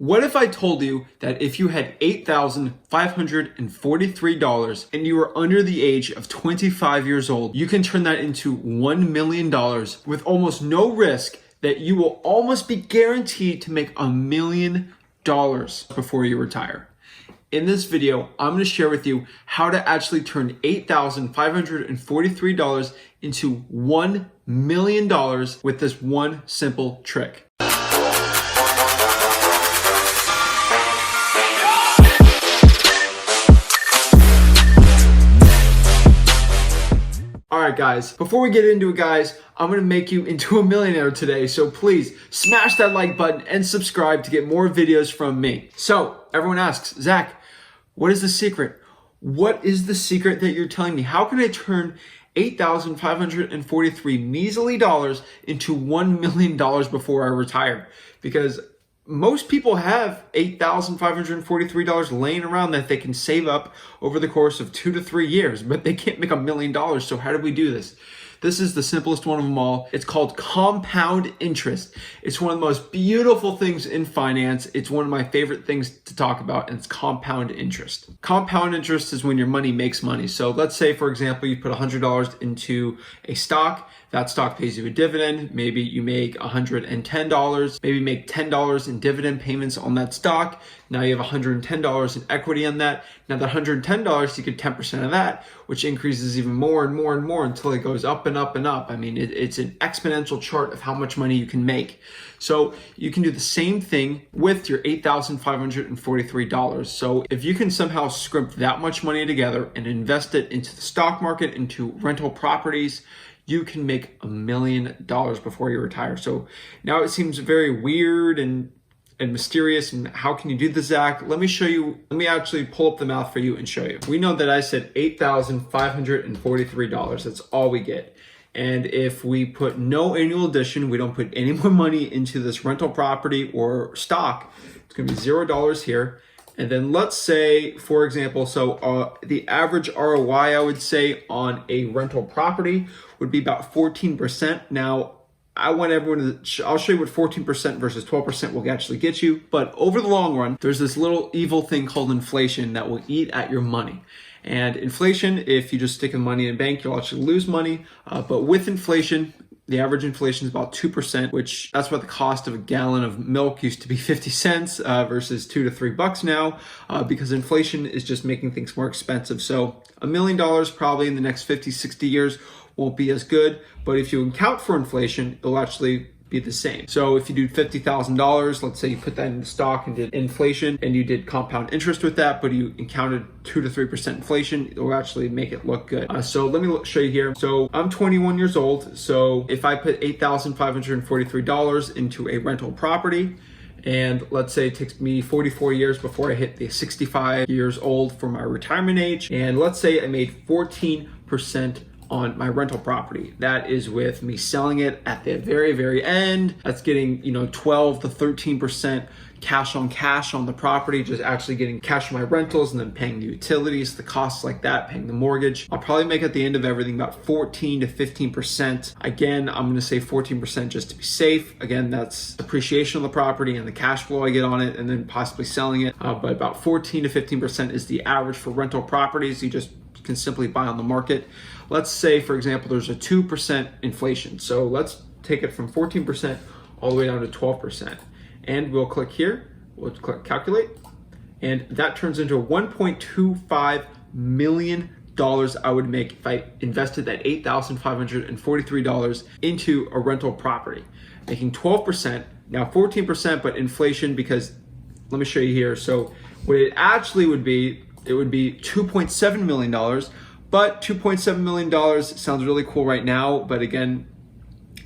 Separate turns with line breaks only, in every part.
What if I told you that if you had $8,543 and you were under the age of 25 years old, you can turn that into $1 million with almost no risk, that you will almost be guaranteed to make $1 million before you retire? In this video, I'm going to share with you how to actually turn $8,543 into $1 million with this one simple trick. Alright guys, before we get into it guys, I'm going to make you into a millionaire today, so please smash that like button and subscribe to get more videos from me. So, everyone asks, Zach, what is the secret? What is the secret that you're telling me? How can I turn $8,543 measly dollars into $1 million before I retire? Because most people have $8,543 laying around that they can save up over the course of 2 to 3 years, but they can't make $1 million. So how do we do this? This is the simplest one of them all. It's called compound interest. It's one of the most beautiful things in finance. It's one of my favorite things to talk about, and it's compound interest. Compound interest is when your money makes money. So let's say, for example, you put $100 into a stock. That stock pays you a dividend. Maybe you make $110. Maybe you make $10 in dividend payments on that stock. Now you have $110 in equity on that. Now that $110, you get 10% of that, which increases even more and more and more until it goes up and up and up. I mean, it's an exponential chart of how much money you can make. So you can do the same thing with your $8,543. So if you can somehow scrimp that much money together and invest it into the stock market, into rental properties, you can make $1 million before you retire. So now it seems very weird and mysterious, and how can you do this, Zach? Let me show you. Let me actually pull up the math for you and show you. We know that I said $8,543. That's all we get. And if we put no annual addition, we don't put any more money into this rental property or stock, it's gonna be $0 here. And then let's say, for example, so the average ROI, I would say, on a rental property would be about 14%. Now, I want everyone to, I'll show you what 14% versus 12% will actually get you. But over the long run, there's this little evil thing called inflation that will eat at your money. And inflation, if you just stick the money in a bank, you'll actually lose money. But with inflation, the average inflation is about 2%, which that's what the cost of a gallon of milk used to be 50 cents versus $2 to $3 now, because inflation is just making things more expensive. So $1 million probably in the next 50, 60 years won't be as good, but if you account for inflation, it'll actually be the same. So if you do $50,000, let's say you put that in stock and did inflation and you did compound interest with that, but you encountered 2 to 3% inflation, it'll actually make it look good. So let me show you here. So I'm 21 years old. So if I put $8,543 into a rental property, and let's say it takes me 44 years before I hit the 65 years old for my retirement age, and let's say I made 14% on my rental property. That is with me selling it at the very, very end. That's getting, 12 to 13% cash on the property, just actually getting cash for my rentals and then paying the utilities, the costs like that, paying the mortgage. I'll probably make at the end of everything about 14 to 15%. Again, I'm gonna say 14% just to be safe. Again, that's appreciation of the property and the cash flow I get on it, and then possibly selling it. But about 14 to 15% is the average for rental properties. You just can simply buy on the market. Let's say, for example, there's a 2% inflation. So let's take it from 14% all the way down to 12%. And we'll click here, we'll click calculate, and that turns into $1.25 million I would make if I invested that $8,543 into a rental property, making 12%, now 14%, but inflation, because let me show you here. So what it actually would be, it would be $2.7 million, but $2.7 million sounds really cool right now. But again,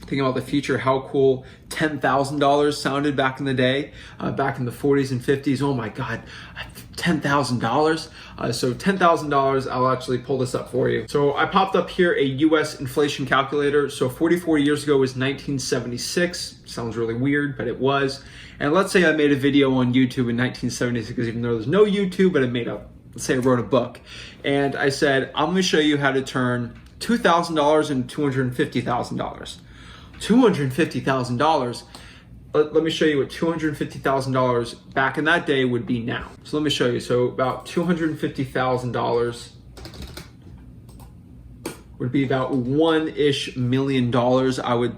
thinking about the future, how cool $10,000 sounded back in the day, back in the 40s and 50s. Oh my God, $10,000. So $10,000, I'll actually pull this up for you. So I popped up here a US inflation calculator. So 44 years ago was 1976. Sounds really weird, but it was. And let's say I made a video on YouTube in 1976, even though there's no YouTube, but I made a, let's say I wrote a book. And I said, I'm gonna show you how to turn $2,000 into $250,000. $250,000, let me show you what $250,000 back in that day would be now. So let me show you. So about $250,000 would be about $1-ish million, I would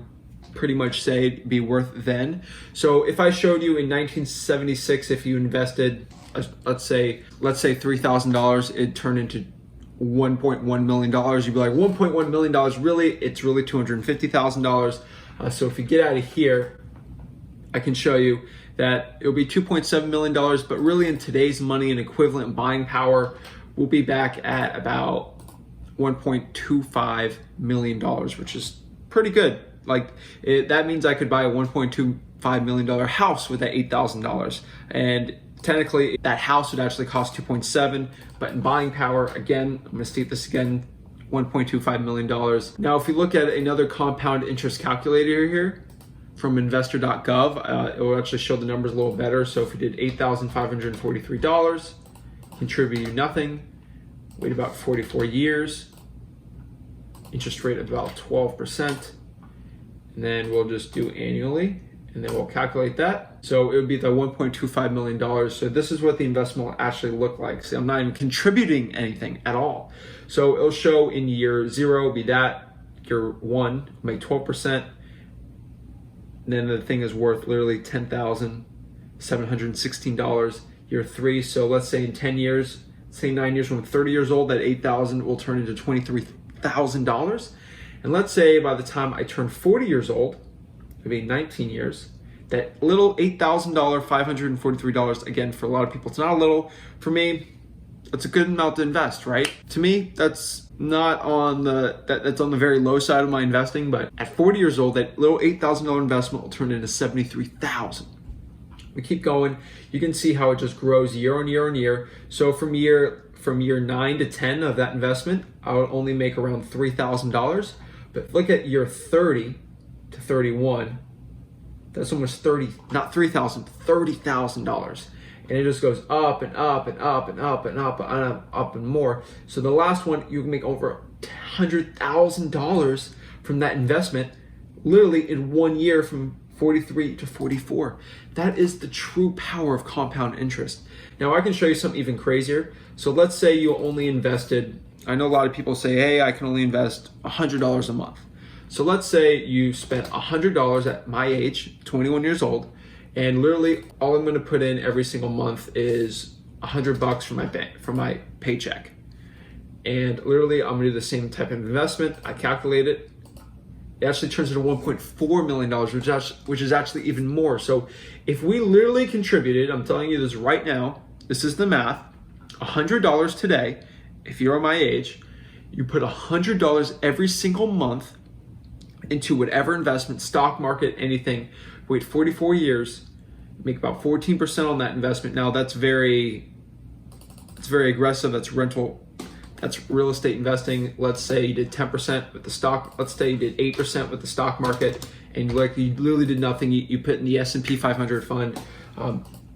pretty much say be worth then. So if I showed you in 1976, if you invested, let's say $3,000, it turned into $1.1 million. You'd be like, $1.1 million, really? It's really $250,000. So if you get out of here, I can show you that it'll be $2.7 million, but really in today's money and equivalent buying power, we'll be back at about $1.25 million, which is pretty good. Like that means I could buy a $1.25 million house with that $8,000. And technically that house would actually cost 2.7, but in buying power, again, I'm gonna state this again, $1.25 million. Now, if you look at another compound interest calculator here from investor.gov, it will actually show the numbers a little better. So if you did $8,543, contribute you nothing, wait about 44 years, interest rate of about 12%, and then we'll just do annually, and then we'll calculate that. So it would be the $1.25 million. So this is what the investment will actually look like. See, I'm not even contributing anything at all. So it'll show in year 0, be that, year 1, make 12%, and then the thing is worth literally $10,716, year 3. So let's say in 10 years, say 9 years, when I'm 30 years old, that $8,000 will turn into $23,000. And let's say by the time I turn 40 years old, it'll be 19 years, that little $8,000, $543, again, for a lot of people, it's not a little. For me, that's a good amount to invest, right? To me, that's not on that's on the very low side of my investing, but at 40 years old, that little $8,000 investment will turn into $73,000. We keep going. You can see how it just grows year on year on year. So from year 9 to 10 of that investment, I would only make around $3,000. But look at year 30 to 31, that's almost $30,000. And it just goes up and up and up and up and up and up and more. So the last one, you can make over $100,000 from that investment, literally in 1 year from 43 to 44. That is the true power of compound interest. Now I can show you something even crazier. So let's say you only invested, I know a lot of people say, hey, I can only invest $100 a month. So let's say you spent $100 at my age, 21 years old, and literally all I'm gonna put in every single month is $100 from my bank, from my paycheck. And literally I'm gonna do the same type of investment. I calculate it. It actually turns into $1.4 million, which is actually even more. So if we literally contributed, I'm telling you this right now, this is the math, $100 today, if you're my age, you put $100 every single month into whatever investment, stock market, anything, wait 44 years, make about 14% on that investment. Now it's very aggressive. That's real estate investing. Let's say you did 10% with the stock. Let's say you did 8% with the stock market, and you literally did nothing. You put in the S&P 500 fund.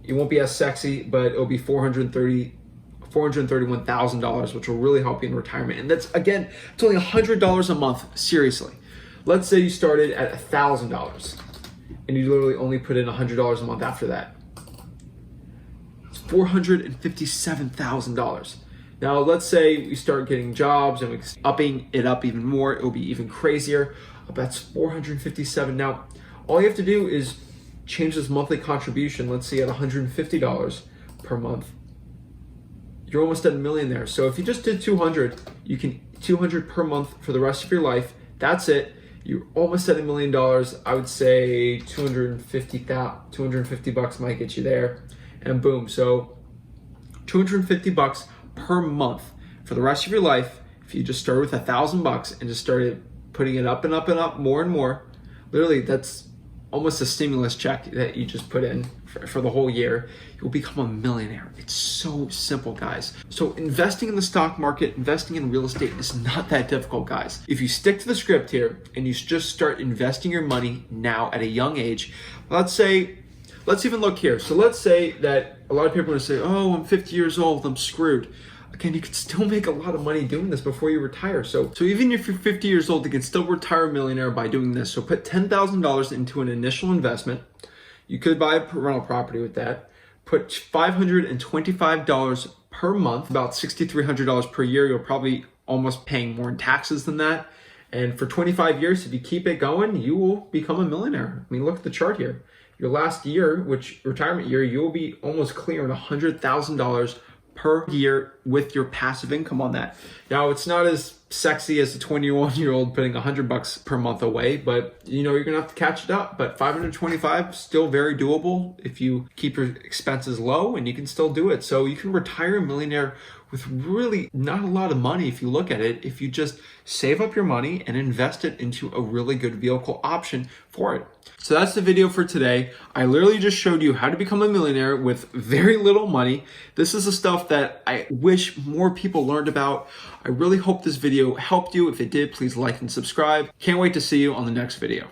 It won't be as sexy, but it'll be $431,000, which will really help you in retirement. And that's, again, it's only $100 a month. Seriously, let's say you started at $1,000, and you literally only put in $100 a month after that. It's $457,000. Now, let's say we start getting jobs and we're upping it up even more. It will be even crazier. That's $457. Now, all you have to do is change this monthly contribution. Let's see, at $150 per month. You're almost at $1 million there. So if you just did 200, you can $200 per month for the rest of your life. That's it. You're almost at $1 million. I would say $250 might get you there, and boom. So $250 per month for the rest of your life. If you just started with $1,000 and just started putting it up and up and up more and more, literally that's almost a stimulus check that you just put in for the whole year. You'll become a millionaire. It's so simple, guys. So investing in the stock market, investing in real estate is not that difficult, guys. If you stick to the script here and you just start investing your money now at a young age, let's even look here. So let's say that a lot of people are gonna say, oh, I'm 50 years old, I'm screwed. Again, you can still make a lot of money doing this before you retire. So even if you're 50 years old, you can still retire a millionaire by doing this. So put $10,000 into an initial investment. You could buy a rental property with that, put $525 per month, about $6,300 per year. You're probably almost paying more in taxes than that. And for 25 years, if you keep it going, you will become a millionaire. I mean, look at the chart here. Your last year, which retirement year, you will be almost clearing $100,000 per year with your passive income on that. Now, it's not as sexy as a 21-year-old putting $100 per month away, but you're gonna have to catch it up. But 525 still very doable if you keep your expenses low, and you can still do it. So you can retire a millionaire with really not a lot of money if you look at it, if you just save up your money and invest it into a really good vehicle option for it. So that's the video for today. I literally just showed you how to become a millionaire with very little money. This is the stuff that I wish more people learned about. I really hope this video helped you. If it did, please like and subscribe. Can't wait to see you on the next video.